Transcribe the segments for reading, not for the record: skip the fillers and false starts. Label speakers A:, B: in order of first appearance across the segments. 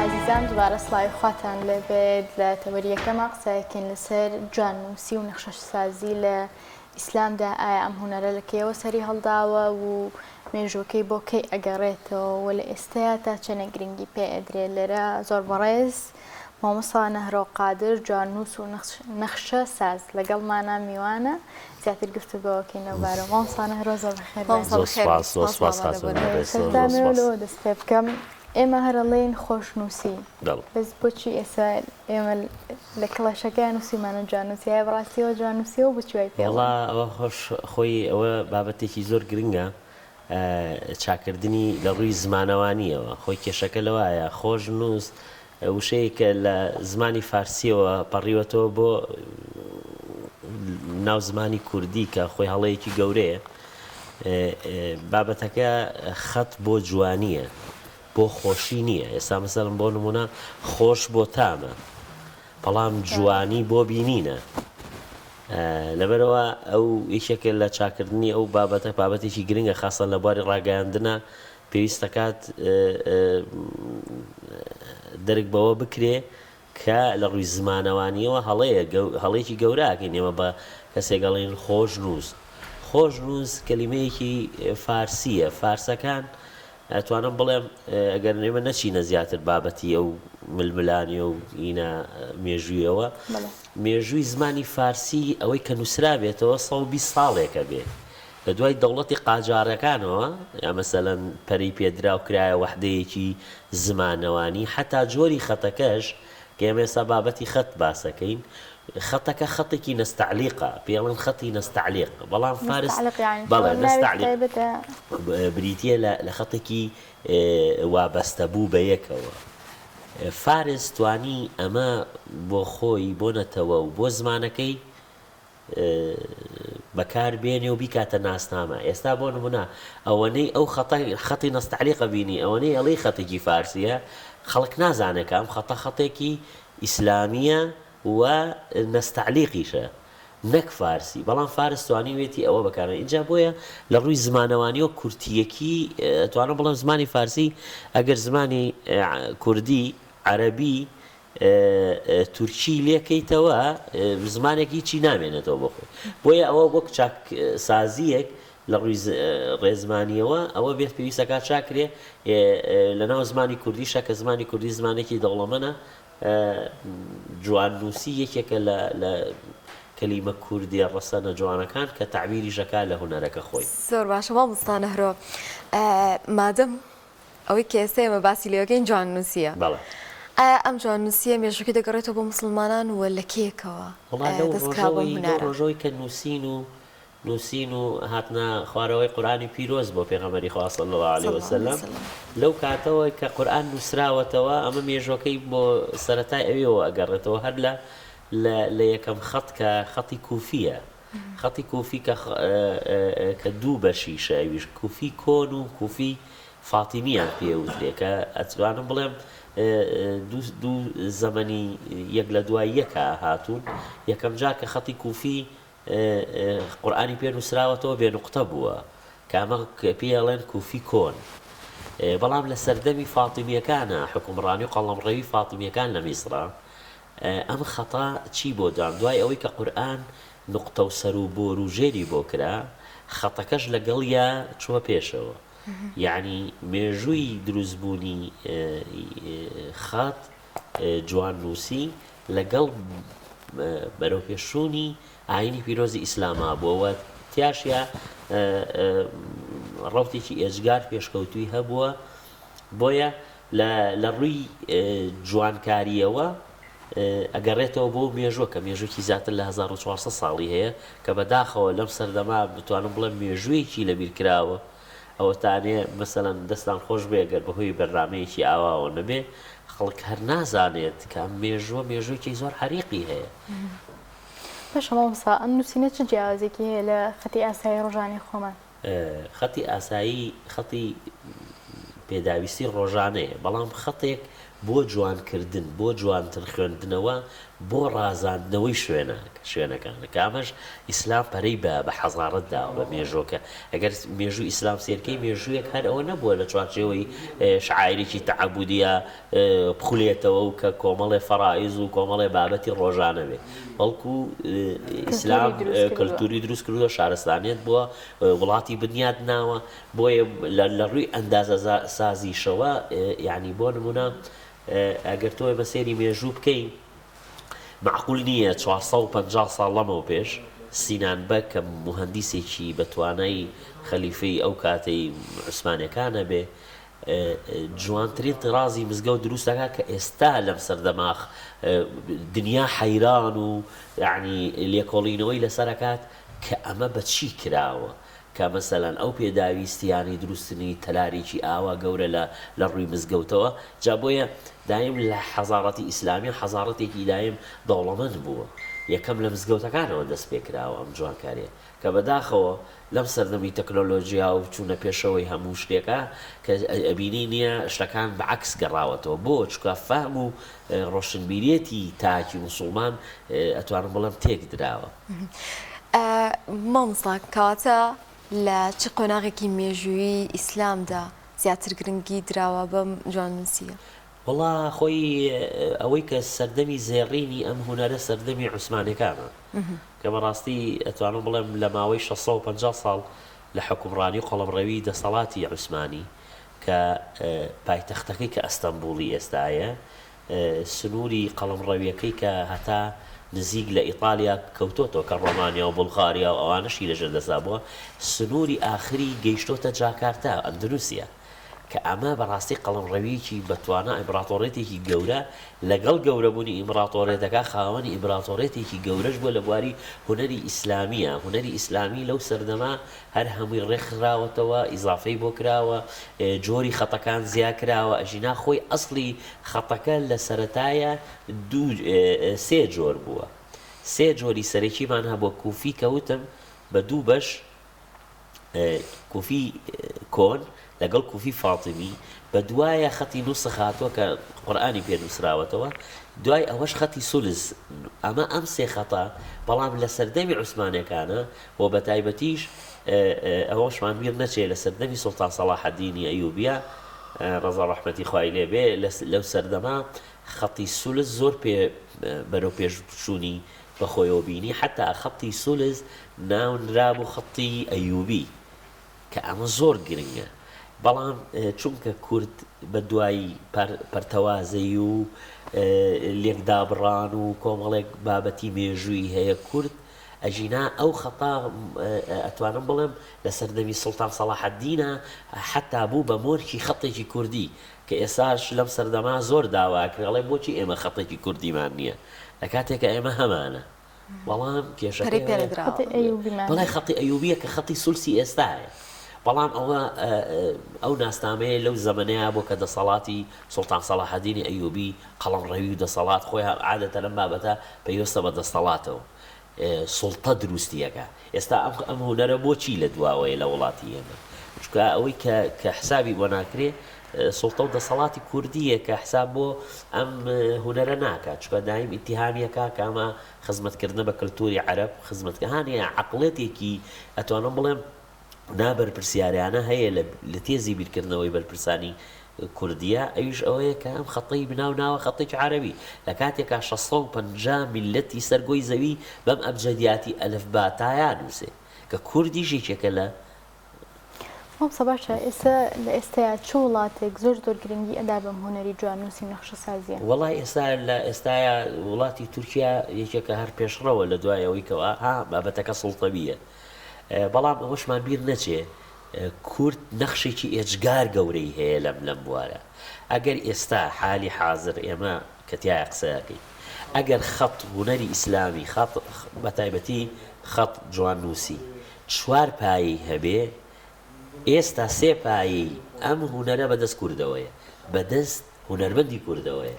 A: عزیزان دوباره سڵاوی خواتان لەبێت لە تەوەریەکەمە قسەیەکەین لەسەر جواننووسی و نەخشەسازی لە ئیسلامدا ئایا ئەم هونەرە لە کێوە سەری هەڵداوە و مێژوەکەی بۆ کەی ئەگەڕێتەوە و لە ئێستایا تا چەنە گرنگی پێ ئەدرێت لەرە زۆر بەڕێز مامۆستا نەهرۆ قادر جواننووس و نەخشە ساز لەگەڵمانە میوانە زیاتر گفتوگۆکەی نەبارەوە مامۆستا نەهرۆ زۆر بەخێر دەست پێ بکەم ئێمە هەرەڵێن خۆشنووسی بەس بۆچی ئێستا ئێمە لە کڵەشەکە نووسیمانە جواننووسیای بڕاستیەوە جواننووسیەوە بچوای پێ
B: وڵا ئەوە خۆی ئەوە بابەتێکی زۆر گرنگە چاکردنی لە ڕووی زمانەوانیەوە خۆی کێشەکە لەوایە خۆشنووس وشەیەکە لە زمانی فارسیەوە پەڕیوەتەوە بۆ ناو زمانی کوردی کە خۆی هەڵەیەکی گەورەیە بابەتەکە خەت بۆ جوانیە بۆ خۆشی نییە ئێستا مەسەڵەن بۆ نمونە خۆش بۆ تامە بەڵام جوانی بۆ بینینە لەبەرەوە ئەو یەکێکە لە چاکردنی ئەو بابەتێکی گرنگە خاصە لە بواری ڕاگەیاندنە پێویستە کات دەرک بەوە بکرێ کە لە ڕووی زمانەوانیەوە هەڵەیەکی گەوراکەین ئێمە بە کەسێکگەڵین خۆشنووس کەلیمەیەکی فارسیە فارسەکان ئەتوانم بڵێم ئەگەر ئێمە نەچینە زیاتر بابەتی ئەو ململانی و ئینە مێژوویەوە مێژووی زمانی فارسی ئەوەی کە نووسرابێتەوە 120 ساڵێکە بێت لە دوای دەوڵەتی قاجارەکانەوە یا مەسەلەن پەری پێدرا و کرایە وەحدەیەکی زمانەوانی حتا جۆری خەتەکەش کە ئێمە ئێستا بابەتی خەت باسەکەین خەتەکە خەتێکی نەستەعلیقە پێڵێن خەتی نەستەعلیق بەڵام فارس بەڵێ نەستەعلیق بریتیە لە خەتێکی وابەستە بوو بە یەکەوە فارس توانی ئەمە بۆ خۆی بۆ نەتەوە و بۆ زمانەکەی بەکاربێنێ و بیکاتە ناسنامە ئێستا بۆ نمونە ئەوەنەی ئەو خەتی نەستەعلیقە بینی ئەوەنەی ئەڵەی خەتێکی فارسیە خەڵک نازانێت ئەم خەتێکی ئیسلامیە و نەستەعلیقیشە نەک فارسی بەڵام فارس توانی وێتی ئەوە بەکارە اینجا بۆیە لە ڕووی زمانەوانی و کورتیەکی توانم بڵێم زمانی فارسی ئەگەر زمانی کوردی عەرەبی تورکی لێکەیتەوە زمانێکی چی نامێنێتەوە بۆ خۆی بۆیە ئەوە وەک چاک سازیەک لە ڕووی ڕێزمانیەوە ئەوە بێت پێویستەکە چاکرێ لەناو زمانی کوردیشە کە زمانی کوردی زمانێکی دەوڵەمەنە جواننووسی یەکێکە لە کەلیمە کوردی ڕەسەنە جوانەکان کە تعبیری ژەکا لە هونەرەکە خۆی
C: زۆر باشە مامۆستا نەهرۆ مادەم ئەوەی کە ئێستا ئێمە باسی لێوەکەین جواننووسیە ئایا ئەم جواننووسیە مێژووکە دەگەڕێتەوە بۆ موسڵمانان وە لە کێکەوە
B: ڕۆژەوەی کە نووسین و هاتنە خوارەوەی قورئانی پیرۆز بۆ پێغەمبەری خوا صلی الله علیه وسلم لەو کاتەوە کە قورئان نووسراوەتەوە ئەمە مێژووەکەی بۆ سەرەتای ئەوێەوە ئەگەڕێتەوە هەر لە یەکەم خەت کە خەتی کوفیە خەتی کوفی کە دوو بەشیشە ئەویش کوفی کۆن و کوفی فاتیمیان پێوترێ کە ئەتوانم بڵێم دوو زەمەنی یەک لە دوای یەکە هاتوون یەکەم جار کە خەتی کوفی قورئانی پێ نووسراوەتەوە بێ نوقتە بووە کە ئەمە پێڵێن کوفی کۆن بەڵام لە سەردەمی فاتیمیەکانە حکومڕانی و قەڵەمڕەوی فاتیمیەکان لە میسرە ئەم خەتا چی بۆ دام دوای ئەوەی کە قورئان نوقتە و سەر و بۆر و ژێری بۆ کرا خەتەکەش لەگەڵیا چووە پێشەوە یعنی مێژووی دروستبوونی خەت جواننووسی لەگەڵ بەرەوپێشوونی ئاینی پیرۆزی ئیسلاما بووەوە تیاشە ڕەوتێکی ئێجگار پێشکەوتووی هەبووە بۆیە لە ڕووی جوانکاریەوە ئەگەڕێتەوە بۆ مێژووە کە مێژووکی زیاتر لە 1400 ساڵی هەیە کە بەداخەوە لەم سەردەما بتوانم بڵێم مێژوویەکی لەبیر کراوە ئەوەتانێ مەسەلەن دەستان خۆش بێگەر بەهۆی بەرنامەیەکی ئاواوە نەبێ خەڵک هەر نازانێت کە مێژووەکی زۆر حەریقی هەیە
A: باشە مامۆستا ئەم نووسینە چ جیاوازێکی هەیە لە خەتی ئاسایی ڕۆژانەی خۆمان
B: خەتی ئاسایی خەتی پێداویستی ڕۆژانەیە بەڵام خەتێک بۆ جوانکردن بۆ جوانتر خوێندنەوە بۆ ڕازاندنەوەی شوێنەکانە کە ئەمەش ئیسلام پەرەی بە حەزارەت داوە بە مێژۆکە ئەگەر مێژوو ئیسلام سێرکەی مێژوویەک هەر ئەوە نەبووە لە چوارچێوەی شعایرێکی تەعەبودیە بخولێتەوە و کە کۆمەڵێ فەرائیز و کۆمەڵێ بابەتی ڕۆژانە بێ بەڵکو ئیسلام کەلتوری دروست کردووە شارستانیت بووە وڵاتی بنیاد ناوە بۆیە لە ڕووی ئەندازە سازیشەوە یعنی بۆ نمونە ئەگەر تۆ بە سێری مێژوو بکەین معقول نییە 450 ساڵ لەمەوە پێش سینان بە کە موهەندیسێکی بەتوانای خەلیفەی ئەو کاتەی عوسمانیەکانە بێ جوانترین ترازی مزگەوت دروستەکە کە ئێستا لەم سەردەماخ دنیا حەیران و یعنی لێکۆڵینەوەی لەسەرکات کە ئەمە بە چی کراوە کە مەسەلەن ئەو پێداویستیانی دروستنی تەلارێکی ئاوا گەورە لە ڕووی مزگەوتەوە جا بۆیە دایم لە حەزارەتی ئیسلامی حەزارەتێکی دایم دەوڵەمەند بووە یەکەم لە مزگەوتەکانەوە دەست پێ کراوە ئەم جوانکاریە کە بەداخەوە لەم سەردەمی تەکنۆلۆژیا و چوونە پێشەوەی هەموو شتێکە کە ئەبینی نییە شتەکان بەعکس گەڕاوەتەوە بۆ چکە فەهم و ڕۆشنبیریەتی تاکی موسڵمان ئەتوانم بڵێم تێک دراوە
C: مامۆستا کەواتە لە چ قۆناغێکی مێژووی ئیسلامدا زیاتر گرنگی دراوە بەم جواننووسیە
B: وڵا خۆی ئەوەی کە سەردەمی زێڕینی ئەم هونەرە سەردەمی عوسمانەکانە کە بەڕاستی ئەتوانم بڵێم لە ماوەی 650 ساڵ لە حکومڕانی قەڵەمڕەوی دەسەڵاتی عوسمانی کە پایتەختەکەی کە ئەستەمبوڵی ئێستایە سنووری قەڵەمڕەویەکەی کە هەتا نزیک لە ئیتالیا کەوتۆتەوە کە ڕۆمانیا و بولغاریا و ئەوانەشی لەژێر دەسا بووە سنووری ئاخری گەیشتۆتە جاکارتا ئەندونوسیا کە ئەمە بەڕاستی قەڵەمڕەویەکی بەتوانە ئیمپراتۆرێتێکی گەورە لەگەڵ گەورەبوونی ئیمپراتۆرێتەکە خاوەنی ئیمپراتۆرێتێکی گەورەش بووە لە بواری هونەری ئیسلامیە هونەری ئیسلامی لەو سەردەما هەر هەمووی ڕێکخراوەتەوە ئیزافەی بۆ کراوە جۆری خەتەکان زیاکراوە ئەژینا خۆی ئەسڵی خەتەکە لە سەرەتایە سێ جۆر بووە سێ جۆری سەرەکیمان هەبووە کوفی کەوتم بە دوو بەش کوفی کۆن لەگەڵ کوفی فاتیمی بە دوایە خەتی نووسخ هاتووە کە قورئانی پێ نووسراوەتەوە دوای ئەوەش خەتی سولز ئەمە ئەم سێ خەتە بەڵام لە سەردەمی عوسمانیەکانە و بە تایبەتیش ئەوەشمان بیر نەچێت لە سەردەمی سوڵتان سەلاح الدینی ئەیوبیە ڕەزا ڕەحمەتی خوای لێبێ لەو سەردەما خەتی سولز زۆر بەرەو پێشچوونی بەخۆیەوە بینی حتا خەتی سولز ناونرابوو خەتی ئەیوبی کە ئەمە زۆر گرنگە بەڵام چونکە کورد بە دوایی پەرتەوازەی و لێکدابڕان و کۆمەڵێک بابەتی مێژووی هەیە کورد ئەژینا ئەو خەتا ئەتوانم بڵێم لە سەردەمی سوڵتان سەلاح الدینە حتا بوو بە مۆرکی خەتێکی کوردی کە ئێساش لەم سەردەما زۆر داواکرێڵێ بۆچی ئێمە خەتێکی کوردیمان نییە لە کاتێکە ئێمە هەمانە بەڵام کێشەکەی بەڵای خەتی ئەیوبیە کە خەتی سولسی ئێستاە بەڵام ئەو ناستامەیە لەو زەمانەیە بۆ کە دەسەڵاتی سوڵتان سەلاح الدینی ئەیوبی قەڵەمڕەوی و دەسەڵات خۆی عادەتە لەم بابەتە پێویستە بە دەسەڵاتەوە سوڵتە دروستیەکە ئێستا ئەم هونەرە بۆچی لە دواوەیە لە وڵاتی ئێمە چونکە ئەوەی کە حسابی بۆ ناکرێ سوڵتە و دەسەڵاتی کوردیە کە حساب بۆ ئەم هونەرە ناکات چونکە دایم ئیتیهامیەکە کامە خزمەتکردنە بە کەلتوری عەرەب خزمەتکەهانەیە عەقڵێتێکی ئەتوانم بڵێم نابەرپرسیاریانە هەیە لە تێزی بیرکردنەوەی بەرپرسانی کوردیە ئەویش ئەوەیە کە ئەم خەتەی بناو خەتێکی عەرەبی لە کاتێکا 650 میلەتی سەرگۆی زەوی بەم ئەبجەدیاتی ئەلفبا تایا نووسێ کە کوردیشێکێکە لە
A: مامۆستا باشە لە ئێستایا چ وڵاتێک زۆر گرنگی ئەدا بەم هونەری جواننووسی نەخشە سازیە
B: وەڵای ئێستایا وڵاتی تورکیا یەکێکە هەر پێشڕەوە لە دوایەوەی کەەوە بابەتەکە سوڵتەبیە بەڵام ئەوەشمان بیر نەچێ کورد نەخشێکی ئێجگار گەورەی هەیە لەم بوارە ئەگەر ئێستا حالی حاضر ئێمە کەتیایە قسەکەی ئەگەر خەت هونەری ئیسلامی خەت بە تایبەتی خەت جواننووسی 4 پایی هەبێ ئێستا 3 پایی ئەم هونەرە بەدەست کوردەوەیە بەدەست هونەرمەندی کوردەوەیە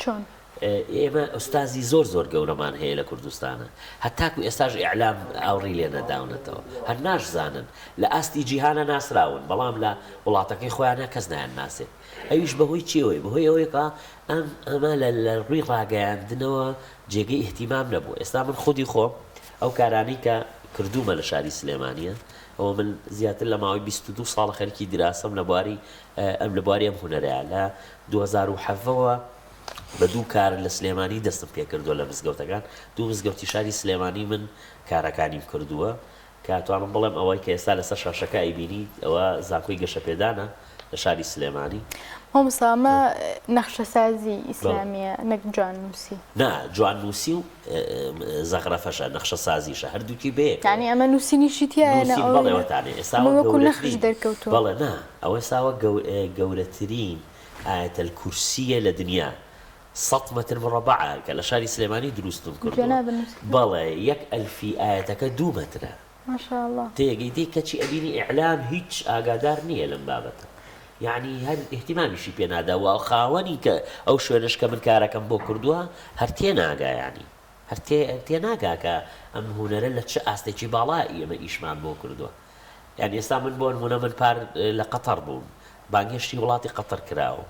B: ئێمە ئوستازی زۆر گەورەمان هەیە لە کوردستانە هەتاکو ئێستاژ ئیعلام ئاوڕی لێ نەداونەتەوە هەر ناشزانن لە ئاستی جیهانە ناسراون بەڵام لە وڵاتەکەی خۆیانە کەس نایان ناسێت ئەویش بەهۆی چیەوەی بەهۆی ئەوەیەکە ئەمە لە ڕووی ڕاگەیاندنەوە جێگەی احتیمام نەبوو ئێستا من خودی خۆم ئەو کارانەی کە کردومە لە شاری سلێمانیە ئەوە من زیاتر لە ماوەی 22 ساڵ خەرکی دراسەم لە بواری ئەم هونەرەیە لە 2007ەوە بە دوو کار لە سلێمانی دەستم پێ کردووە لە مزگەوتەکان دوو مزگەوتی شاری سلێمانی من کارەکانیم کردووە کاتوانم بڵێم ئەوەی کە ئێستا لەسەر شاشەکە ئەیبینی ئەوە زانکۆی گەشە پێدانە لە شاری سلێمانی
A: مامۆستا نەخشەسازی ئیسلامیە نەک جواننووسی
B: نا جواننووسی و زەغرەفەشە نەخشە سازیشە هەردووکی بێ
A: یعنی ئەمە نووسینیشی تایە
B: بەڵێوەتانێ ئێستا
A: نەخش دەرکەوتووە
B: بەڵێ نا ئەوە ئێستاوە گەورەترین ئاەتە الکورسیە لە دنیا 100 متر مربع کە لە شاری سلێمانی دروستم کردووە بەڵێ 1000 ئاەتەکە 2 مترە
A: ماشاءالله
B: تێگەیدی کەچی ئەبینی ئیعلام هیچ ئاگادار نییە لەم بابەتە یعنی هەر احتیمامیشی پێ ناداوە خاوەنی کە ئەو شوێنش کە من کارەکەم بۆ کردووە هەر تێناگایانی هەر تێناگا کە ئەم هونەرە لە چه ئاستێکی باڵایی ئەمە ئیشمان بۆ کردووە یعنی ئێستا من بۆ نمونە من پار لە قەتەر بووم بانگێشتی وڵاتی قەتەر کراوە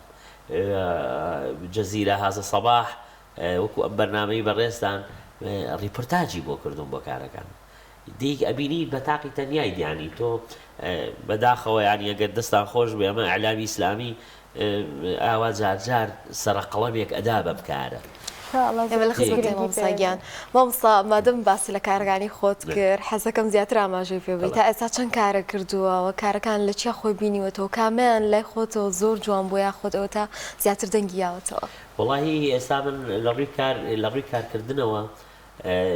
B: جەزیرە هازە سەباح وەکو ئەم بەرنامەی بەڕێزدان ریپۆرتاجی بۆ کردوم بۆ کارەکان دیک ئەبینی بە تاقی تەنیای دیانی تۆ بەداخەوە ینی ئەگەر دەستان خۆش بێ ئەمە ئەعلامی ئیسلامی ئاوا جارجار سەرقەڵەمێک ئەدا بەم کارە
C: مامۆستاگیان مامۆستا مادەم باسی لە کارەکانی خۆت کرد حەزەکەم زیاتر ئاماژەی پێ بێت تا ئێستا چەند کارە کردووە کارەکان لە چیا خۆی بینیوەتەوە کامیان لای خۆتەوە زۆر جوان بۆ یا خۆتەوە تا زیاتر دەنگیاوەتەوە
B: وڵی ئێستا من لە ڕووی کارکردنەوە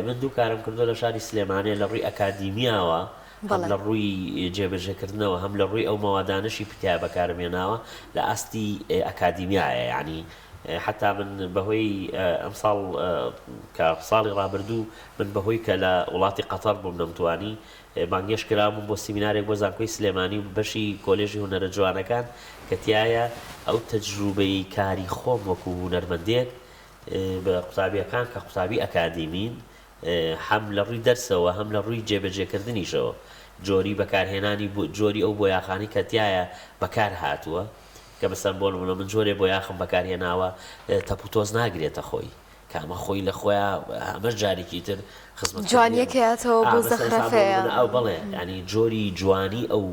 B: من دوو کارم کردو لە شاری سلێمانێ لە ڕووی ئەکادیمیاوە هەم لە ڕووی جێبەجێکردنەوە هەم لە ڕووی ئەو مەوادانشی پتیا بەکارمێناوە لە ئاستی ئەکادیمیایە یعنی حتا من بەهۆی ئەم ساڵ کە ساڵی ڕابردوو من بەهۆی کە لە وڵاتی قەتەر بووم نەمتوانی بانگێش کرابووم بۆ سیمینارێک بۆ زانکۆی سلێمانی و بەشی کۆلێژی هونەرە جوانەکان کە تایە ئەو تەجروبەی کاری خۆم وەکو هونەرمەندێک بە قوتابیەکان کە قوتابی ئەکادیمین هەم لە ڕووی دەرسەوە هەم لە ڕووی جێبەجێکردنیشەوە جۆری بەکارهێنانی جۆری ئەو بۆیاخانی کە تایە بەکار هاتووە کە بەسەر بۆ من جۆرێ بۆ یاخم بەکارهێناوە تەپوتۆز ناگرێتە خۆی کامە خۆی لە خۆیان هەمە جارێکی تر خزمەت
C: جوانیەکەیاتەوە بۆ زەخرەفەیە
B: ئەو بڵێ ینی جۆری جوانی ئەو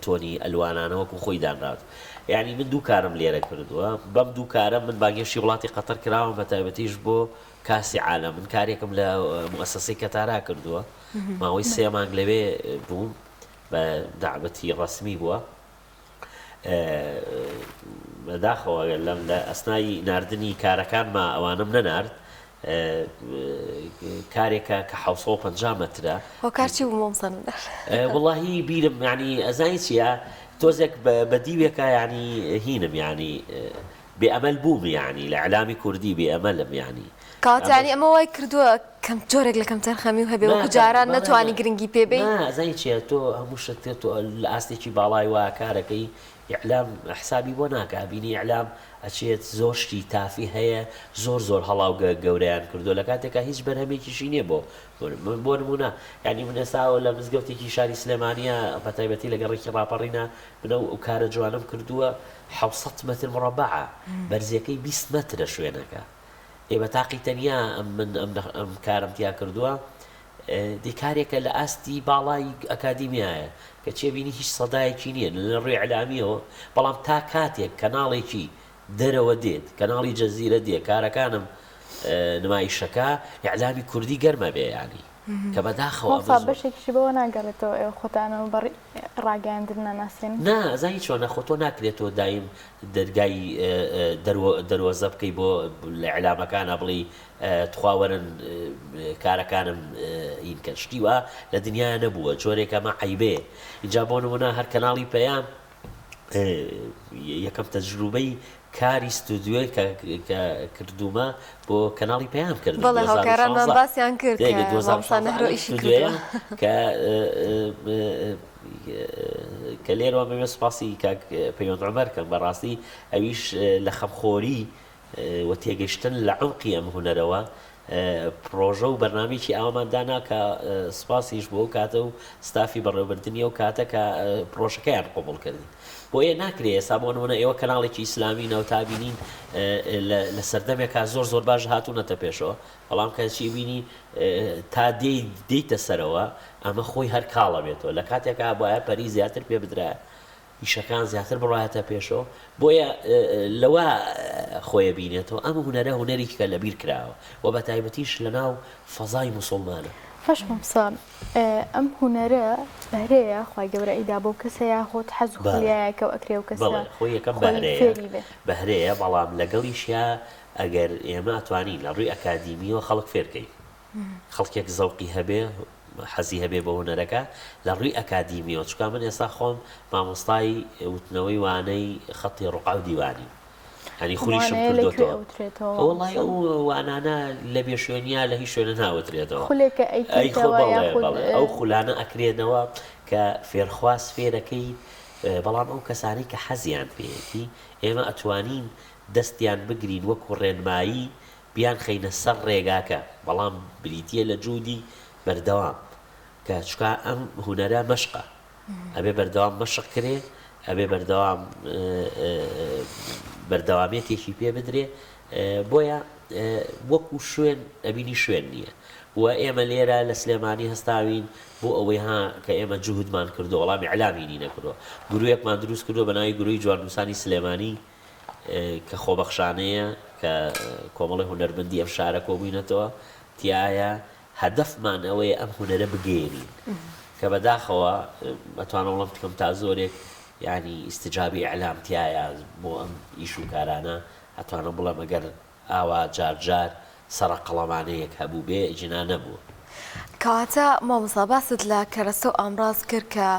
B: تۆنی ئەلوانانەوەکو خۆی دانراوت یعنی من دوو کارم لێرە کردووە بەم دوو کارم من باگەشتی وڵاتی قەتەر کراوە بە تایبەتیش بۆ کاسی عالم من کارێکم لە موسسەی کەتارا کردووە ماوەی 3 مانگ لەوێ بووم بە دعوەتی ڕەسمی بووە بەداخەوە لە ئەسنای ناردنی کارەکانمە ئەوانم نەنارد کارێکە کە 750 مترە
C: هۆکارچی بوو مامۆستا
B: وڵڵاهی بیرم ینی ئەزانی چییە تۆزێک بە دیوێکە ینی هینم ینی بێئەمەل بووم ینی لە ئەعلامی کوردی بێئەمەلم ینی
C: کاتانی ئەمە وای کردووە کەم جۆرێک لە کەم تەرخەمی و هەبێ وەکو جاران نەتوانی گرنگی پێبێ
B: ئەزانی چیە تۆ هەموو شتێ تۆ لە ئاستێکی باڵای وایە کارەکەی ئیعلام حسابی بۆ ناکە بینی ئیعلام ئەچێت زۆر شتی تافی هەیە زۆر هەڵاو گەورەیان کردو لە کاتێکە هیچ بەرهەمێکیشی نییە بۆ نمونە ینی من ئێستاوە لە مزگەوتێکی شاری سلێمانیە بە تایبەتی لە گەڕێکی ڕاپەڕینە منە ئەو کارە جوانم کردووە 700 متر مربع بەرزەکەی 20 مترە شوێنەکە بە تاقی تەنیا من ئەم کارم تیا کردووە دیکارێکە لە ئاستی باڵای ئەکادیمیایە کە چێبینی هیچ سەدایەکی نییە لە ڕێ ئەعلامیەوە بەڵام تا کاتێک کەناڵێکی دەرەوە دێت کەناڵی جەزیرە دێ کارەکانم نمایشەکە ئیعلامی کوردی گەرمە بێ ینی کە بەداخەوە
A: بەشێکیشی بەوە ناگەڕێتەوە ئێوە خۆتانەوە بەڕ ڕاگەاندن ناناسێن
B: نازانی چۆنە خۆ تۆ ناکرێتەوە دایم دەرگای دەروەزە بکەی بۆ لە ئیعلامەکانە بڵی تخواوەرن کارەکانم ئینکە شتی وە لە دنیا نەبووە جۆرێکەمە عیبێ اینجا بۆ نمونە هەر کەناڵی پەیام یەکەم تەجروبەی کاری ستودیۆی کە کردومە بۆ کەناڵی پەیام کرد
C: بەڵێ هاوکارانمان باسییان کرد
B: کە لێرەوە بەوێ سپاسی پەیوەند عومەر کەم بەڕاستی ئەویش لە خەمخۆری و تێگەیشتن لە عمقی ئەم هونەرەوە پرۆژە و بەرنامێکی ئاواماندانا کە سپاسیش بۆ و کاتە و ستافی بەڕێوەبردننی و کاتە کە پرۆژەکەیان قوبڵ کردین بۆیە ناکرێ ئێستا بۆ نمونە ئێوە کەناڵێکی ئیسلامی ناوتابینین لە سەردەمێکا زۆر باش هاتوونەتە پێشەوە بەڵام کەچی بینی تا دەیتە سەرەوە ئەمە خۆی هەر کاڵە بێتەوە لە کاتێکا بۆیە پەری زیاتر پێ بدرایە ئیشەکان زیاتر بڕایەتە پێشەوە بۆیە لەوە خۆیە بینێتەوە ئەم هونەرە هونەرێکی کە لەبیر کراوە و بە تایبەتیش لە ناو فەزای موسڵمانە
A: باش مەمسا ئەم هونەرە بەهرەیە خی گەورە ئیدا بۆ کەسەیە خۆت حەز و خلیایەکە و ئەکرێ و کەسە
B: خۆی یەکەم بەهرەیە بەڵام لەگەڵیشیا ئەگەر ئێمە ئەتوانین لە ڕووی ئەکادیمیەوە خەڵک فێرکەین خەڵکێک زەوقی هەبێ حەزی هەبێ بە هونەرەکە لە ڕووی ئەکادیمیەوە چکە من ئێستا خۆم مامۆستای وتنەوەی وانەی خەتی ڕووقا و دیوانی هەنی خوریشم کردوێتەوە وڵی ئەو وانانە لە بێ شوێنیا لە هیچ شوێنە ناوترێتەوە ئەو خولانە ئەکرێنەوە کە فێرخواز فێرەکەی بەڵام ئەو کەسانی کە حەزیان پێیەتی ئێمە ئەتوانین دەستیان بگرین وەکو ڕێنمایی بیان خەینە سەر ڕێگاکە بەڵام بریتە لە جوودی بەردەوام کە چکە ئەم هونەرە مەشقە ئەبێ بەردەوام مەشق کرێ ئەبێ بەردەوامێتێکی پێ بدرێ بۆیە وەکو شوێن ئەبینی شوێن نییە و ئێمە لێرە لە سلێمانی هەستاوین بۆ ئەوەی ها کە ئێمە جوهودمان کردو وەڵامی علامی نەکردەوە گرویەکمان دروست کردو بە ناوی گروی جواننووسانی سلێمانی کە خۆبەخشانەیە کە کۆمەڵی هونەرمەندی ئەم شارە کۆبووینەتەوە تایە هەدەفمان ئەوەیە ئەم هونەرە بگێنین کە بەداخەوە ئەتوانە وڵام بکەم تا زۆرێک یعنی ئیستجابی ئەعلام تایە بۆ ئەم ئیش و کارانە ئەتوانە بڵێم ئەگەر ئاوا جار سەرە قەڵەمانەیەک هەبوو بێ جنا نەبووە
C: کەواتە مامۆستا باست لە کەرەستە و ئامڕاز کرد کە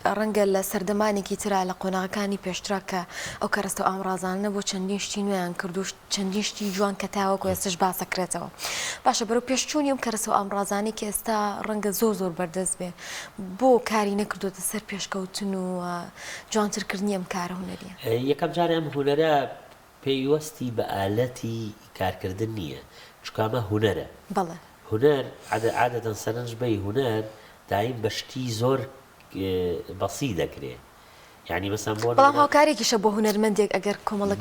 C: ڕەنگە لە سەردەمانێکی ترا لە قۆناغەکانی پێشترا کە ئەو کەرەستە و ئامڕازانە بۆ چەندین شتی نوێیان کردو چەندین شتی جوان کە تاوەکو ئێستش باسەکرێتەوە باشە بەرەو پێشچوونی ئەم کەرەستە و ئامڕازانی کە ئێستا ڕەنگە زۆر بەردەست بێ بۆ کاری نەکردوتە سەر پێشکەوتن و جوانترکردنی ئەم کارە هونەریە
B: یەکەم جارە ئەم هونەرە پێیوەستی بە ئالەتی کارکردن نییە چکامە هونەرە
C: بەڵێ
B: هونەر عادەتەن سەرنج بەی هونەر دایم بەشتی زۆر بەسی دەکرێت یعنی مەسەن بۆ
C: بەڵام هاوکارێکیشە بۆ هونەرمەندێک ئەگەر کۆمەڵک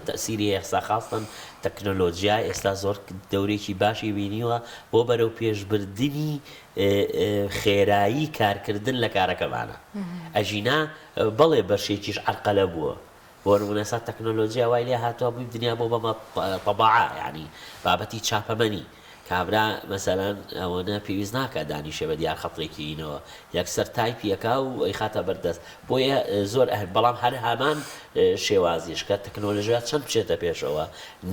B: تەسیری ئێستا خاستن تەکنۆلۆژیا ئێستا زۆر دەورێکی باشی بینیوە بۆ بەرەو پێشبردننی خێرایی کارکردن لە کارەکەمانە ئەژینا بەڵێ بەشێکیش عەرقەلە بووە بۆ نمونەسا تەکنۆلۆژیا وای لێ هاتووە بووی دنیا بۆ بەمە طەباعە یعنی بابەتی چاپەمەنی کابرا مەسەلەن ئەوەنە پێویست ناکە دانیشە بە دیار خەڵکێکینەوە یەکسەر تایپیەکە و ئەی خاتە بەردەست بۆیە زۆر بەڵام هەر هامان شێوازیش کە تەکنۆلۆژیا چەند بچێتە پێشەوە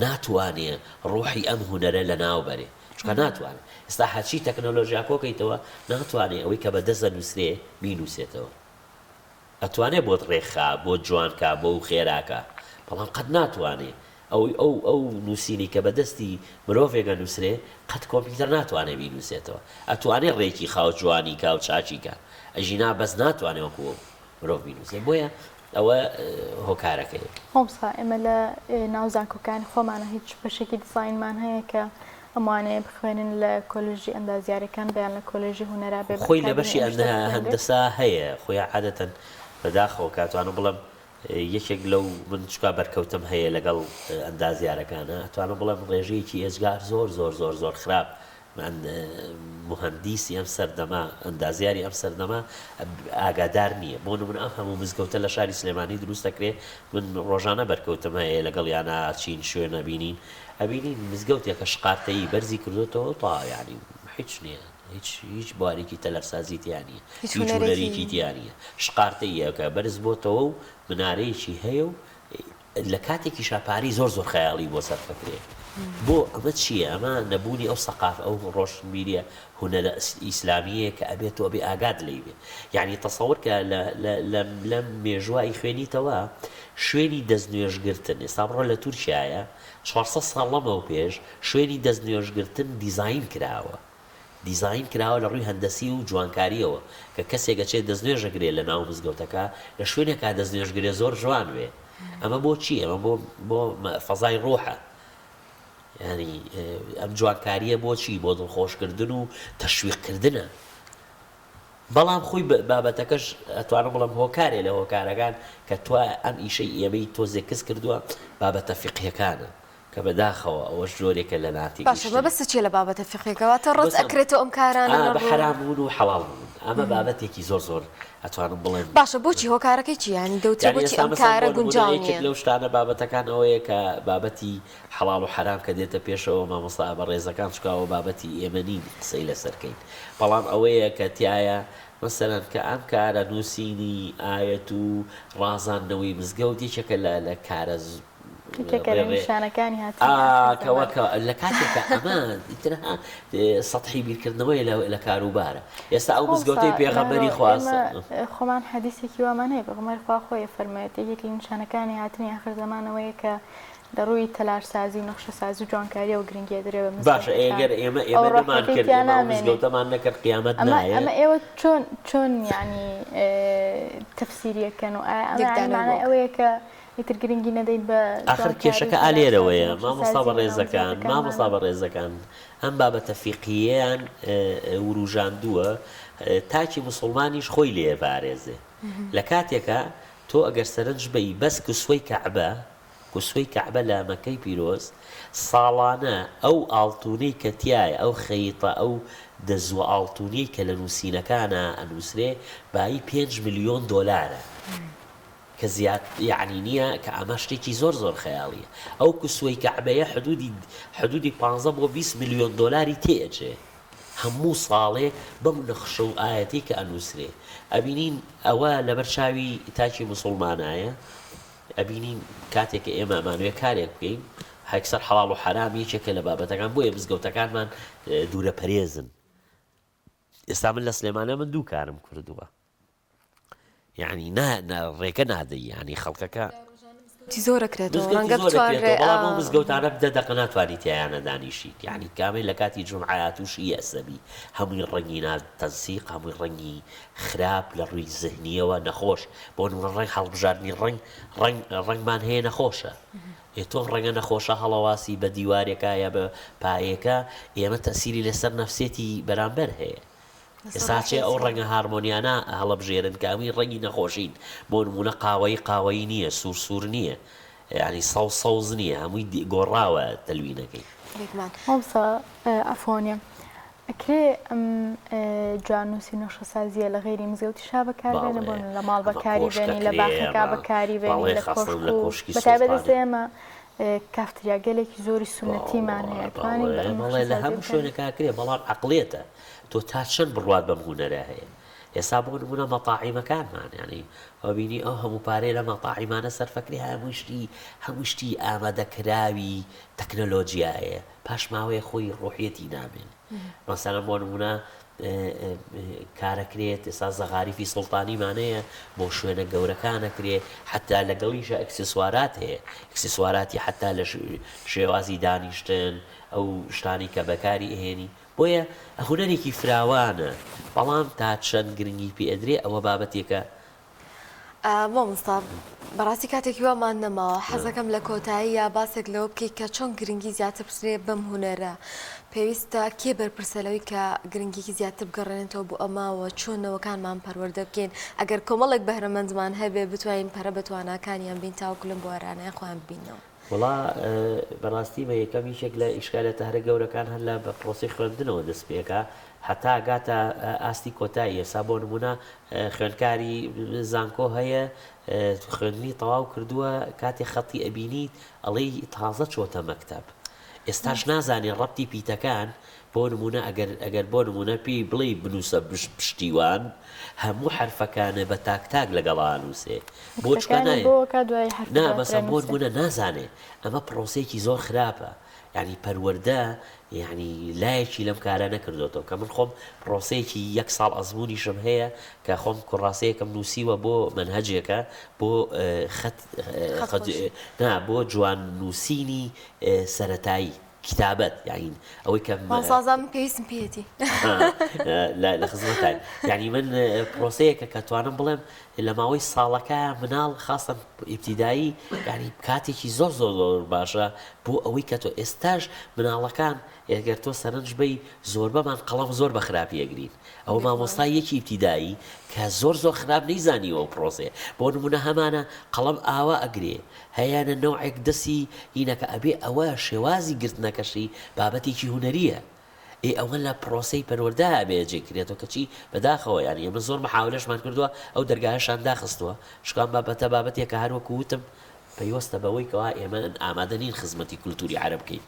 B: ناتوانێ ڕوحی ئەم هونەرە لە ناوبەرێ چکە ناتوانێت ئێستا هەچی تەکنۆلۆژیا کۆکەیتەوە ناتوانێت ئەوەی کە بەدەست دەنووسرێ بینووسێتەوە ئەتوانێت بۆت ڕێکخا بۆ جوانکە بۆ خێراکە بەڵام قەت ناتوانێت ئەو نووسینی کە بەدەستی مرۆڤێگە نووسرێ قەت کۆمپیوتەر ناتوانێت بینووسێتەوە ئەتوانێت ڕێکی خاو جوانی کا و چاچیکە ئەژینا بەس ناتوانێت وەکو مرۆڤ بینووسێ بۆیە ئەوە هۆکارەکەی
A: خۆمسا ئێمە لە ناوزانکۆکانی خۆمانە هیچ بەشێکی دیزاینمان هەیە کە ئەمانەیە بخوێنن لە کۆلژی ئەندازیارەکان بەیان لە کۆلژی هونەرا بێ
B: خۆی لە بەشی هەندەسا هەیە خۆیان عادەتەن بەداخەوە کاتوانە بڵم یەکێک لەو من چکا بەرکەوتم هەیە لەگەڵ ئەندازیارەکانە ئەتوانە بڵم ڕێژەیەکی ئێجگار زۆر خراپ مهندیسی ئەم سەردەما ئەندازیاری ئەم سەردەما ئاگادار نییە بۆ من ئەم هەموو مزگەوتە لە شاری سلێمانی دروست دەکرێت من ڕۆژانە بەرکەوتم هەیە لەگەڵ یانە چین شوێنە بینین ئەبینین مزگەوتێکە شقارتەیی بەرزی کردوێتەوە تا ینی هیچ نییە هیچ بارێکی تەلەرسازی تیانە هیچ هونەرێکی تیانە شقارتەیەکە بەرز بۆتەوە و منارەیەکی هەیە و لە کاتێکی شاپاری زۆر خەیاڵی بۆ سەرفەکرێت بۆ ئەمە چییە ئەمە نەبوونی ئەو سەقاف ئەو ڕۆشنبیریە هونەرە ئیسلامیە کە ئەبێتەوە بێ ئاگاد لێ بێ یعنی تەسەوەر کە لەم مێژوایی خوێنیتەوە شوێنی دەستنوێژگرتن ئێستا بڕۆ لە تورکیایە 400 ساڵ لەمەوە پێش شوێنی دەستنوێژگرتن دیزاین کراوە دیزاین کراوە لە ڕووی هەندەسی و جوانکاریەوە کە کەسێکە چێت دەستنوێژەگرێت لە ناو مزگەوتەکە لە شوێنێکا دەستنوێژگرێ زۆر جوان وێ ئەمە بۆ چی؟ ئەمە بۆ فەزای ڕۆحە. ینی ئەم جوانکاریە بۆچی؟ بۆ دڵخۆشکردن و تەشویقکردنە. بەڵام خۆی بابەتەکەش ئەتوانم بڵم هۆکارێ لە هۆکارەکان کە تو ئەم ئیشەی ئێمەی تۆزێک کەس کردووە بابەتە فقهیەکانە کە بەداخەوە ئەوەش جۆرێکە لە ناتی
C: باشە بەبەستە چیە لە بابەتە فقهیەکەواتە ڕۆز ئەکرێتەوە ئەم کارانە
B: بە حرام بوون و حەڵاڵ بوون. ئەمە بابەتێکی زۆر ئەتوانم بڵێم.
C: باشە بۆچی هۆکارەکەی چی؟ ینی دەوتێ بۆچی ئەم کارە گونجاو نییە؟
B: لەو شتانە بابەتەکان ئەوەیە کە بابەتی حەڵاڵ و حرام کە دێتە پێشەوە مامۆستا بە ڕێزەکان چکاوە بابەتی ئێمە نین قسەی لەسەرکەین. بەڵام ئەوەیە کە تایە مەسەرەن کە ئەم کارە نووسینی ئاەت و ڕازاندنەوەی مزگەوت یەکێکە لە کارە
A: نیشانەکانی
B: کەوەکە لە کاتێکە ئەمە ترها سەحی بیرکردنەوەی لە کاروبارە. ئێستا ئەو مزگەوتەی پێغەمبەری خواستە
A: خۆمان حەدیثێکی وامانەیە بەغمەر خوا خۆی فەرمێت یەکی نیشانەکانی هاتنی آخر زمانەوەیە کە لە ڕووی تەلارسازی و نەخشەسازی و جوانکاریە و گرنگیە درێوە
B: باشە ئێگەر ئێمە نەمان کرد مزگەوتەمان نەکرد قیامەت نایە.
A: ئەمە ئێوە چۆن ینی تەفسیریەکەن و ئەمانە ئەوەیە کە ئیتر گرنگی نەدەیت بە
B: آخر کێشەکە ئالێرەوەیە. مامۆستا بە ڕێزەکان ئەم بابەتە فیقییان وروژاندووە تاکی مسلمانیش خۆی لێ بارێزێ. لە کاتێکە تۆ ئەگەر سەرنج بی بەس کوسوەی کەعبە لە مەکەی پیرۆز ساڵانە ئەو ئاڵتونەی کە تایە ئەو خەیتە ئەو دەزوە ئاڵتونەی کە لە نووسینەکانە ئەنووسرێ بای 5 ملیۆن دۆلارە کە زیاد یعنی نییە کە ئەمە شتێکی زۆر خەیاڵیە. ئەو کوسوەی کەعبەیە حدودی 15 بۆ 20 ملیۆن دۆلاری تێجێ هەموو ساڵێک بەم نەخشە و ئاەتی کە ئەنووسرێ. ئەبینین ئەوە لەبەر چاوی تاکی مسلمانایە. ئەبینین کاتێک کە ئێمە ئەمانوێ کارێک بکەین هەکسەر حەڵاڵ و حرام یەکێکە لە بابەتەکان بۆیە مزگەوتەکانمان دوورە پەرێزن. ئێستا من لە سلێمانە من 2 کارم کردووە. یعنی ڕێکە نادەی ینی خەڵکەکە
C: زۆرەکرێتەوە
B: بەڵام مزگەوتانە بدە دەقە ناتوانانی تیانە دانیشیت. یعنی کامل لە کاتی جمعە تووشی ئەسەبی هەمووی ڕەنگی تەنسیق هەمووی ڕەنگی خراپ لە ڕووی زەهنیەوە نەخۆش بۆ ڕنگ هەڵبژاردننی ڕنگمان هەیە نەخۆشە. تۆ ڕەنگە نەخۆشە هەڵەواسی بە دیوارێکە یا بە پایەکە ئێمە تەسیری لەسەر نەفسێتی بەرامبەر هەیە. ئێساچێ ئەو ڕەنگە هارمۆنیانە هەڵەبژێرن کامی ڕەنگی نەخۆشین بۆ نمونە قاوەی نییە سوور نییە ینی سەوز نییە هەمووی گۆڕاوە تەلوینەکەی.
A: ئەفۆنیە ئەکرێ ئەم جوانوسی نەخشەسازیە لە غێری مزگەوتی شا بەکاربێنە بۆن لە ماڵ بەکاری بێنی لە باخەکە بەکاری بێنی لە کۆشک بەتابێت دەستێ ئێمە کافتریا گەلێکی زۆری سونەتیمان هەیە
B: توانین لە هەموو شوێنەکەکرێ بەڵام عەقڵێتە تۆ تا چەند بڕوات بەم هونەرە هەیە. ئێستا بۆ نمونە مەتاعیمەکانمان ینی ئەوبینی ئەو هەموو پارەی لە مەتاعیمانە سەرفەکری هەموو شتی ئامادەکراوی تەکنۆلۆجیایە پاش ماوەیە خۆی ڕۆحیەتی نامێن. مەسەڵەن بۆ نمونە کارەکرێت ئێستا زەغاریفی سوڵتانیمانەیە بۆ شوێنە گەورەکانەکرێ حتا لەگەڵیشە ئەکسسوارات هەیە ئەکسسواراتی حتا لە شێوازی دانیشتن ئەو شتانی کە بەکاری ئەهێنی بۆیە هونەرێکی فراوانە بەڵام تا چەند گرنگی پێ ئەدرێ ئەوە بابەتێکە.
C: بۆ مستاف بەڕاستی کاتێکی وامان نەماوە حەزەکەم لە کۆتایی یا باسێک لەوە بکەیت کە چۆن گرنگی زیاتر بسرێ بەم هونەرە پێویستە کێ بەرپرسەلەوەی کە گرنگیکی زیاتر بگەڕێنێتەوە بۆ ئەماوە چۆنەوەکانمان پەروەردە بکەین ئەگەر کۆمەڵێک بەهرەمەندمان هەبێ بتوانین پەرە بەتواناکانیان بین تاوەکو لەم بۆوارانەیە خۆیان ببینەوە.
B: وڵا بەڕاستی بە یەکەمیشێک لە ئیشکالێتە هەرە گەورەکان هەر لە بە پرۆسی خوێندنەوە دەست پێکە هەتا گاتە ئاستی کۆتایی. ئێستا بۆ نمونە خوێندکاری زانکۆ هەیە خوێندنی تەواو کردووە کاتێک خەڵی ئەبینیت ئەڵێ تازە چۆتە مەکتەب ئێستاش نازانێت ڕەبتی پیتەکان بۆ نمونە ئەگەر بۆ نمونە پێی بڵێ بنووسە پشتیوان هەموو حرفەکانە بە تاک لەگەڵا نووسێ بۆ نا بەسە بۆ نمونە نازانێ. ئەمە پرۆسێکی زۆر خراپە ینی پەروەردە یعنی لایەکی لەم کارە نەکردوێتەوە کە من خۆم پرۆسەیەکی 1 ساڵ ئەزممویشم هەیە کە خۆم کوڕاستەیەکەم نووسیوە بۆ منهەجێکە بۆ جوان نووسینی سەرەتایی کتابەت یاین ئەوەی کە
C: سازان پێویستم پێێتی
B: لە خزمەتان یعنی من پرۆسەیەکە کە توانم بڵێم لە ماوەی ساڵەکە مناڵ خاستن ئیبتیدایی ینی کاتێکی زۆر زۆر زۆر باشە بۆ ئەوەی کە تۆ ئێستاش مناڵەکان ئەگەر تۆ سەرنج بەی زۆربەمان قەڵەم زۆر بە خراپی ئەگرین ئەوە مامۆستا یەکی ئیبتیدایی کە زۆر زۆر خراپ نەیزانیەوە پرۆسێ بۆ نمونە هەمانە قەڵەم ئاوا ئەگرێ هەیەنە نەوعێک دەسی هینەکە ئەبێ ئەوە شێوازی گرتنەکەشی بابەتێکی هوەریە ئەوە لە پرۆسەی پەروەردە بێجێکرێتەوە کەچی بەداخەوە یانی ئێمە زۆر محاولەشمان کردووە ئەو دەرگایشان داخستووە شکان بابەتە بابەتێکە هەروەکو وتم پێیوەستە بەوەی کەوا ئێمە ئامادە نین خزمەتی کولتوری عەرەب بکەین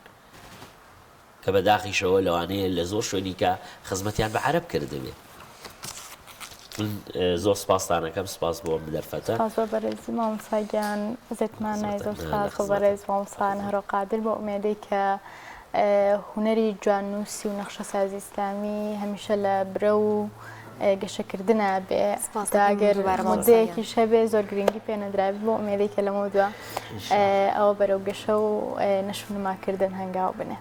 B: کە بەداخیشەوە لەوانەیە لە زۆر شوێنی کە خزمەتیان بە عەرەب کردبێ زۆر سپاسانەکەم سپاس بۆ بدەرفەتە
A: زۆر بەڕێزی مامۆستاگیان زێتمان نای زۆر سپاس بۆ بەڕێز مامۆستان هەرۆ قادر بۆ ئومێدەی کە هوەری جواننووسی و نەخشە سازی ئیسلامی هەمیشە لە برە و گەشەکردنە بێ داگەر مودەیەکی شەبێ زۆر گرنگی پێ نەدراوی بۆ ئومێدەی کە لەمە دووە ئەوە بەرەو گەشە و نەشونماکردن هەنگاو بنێ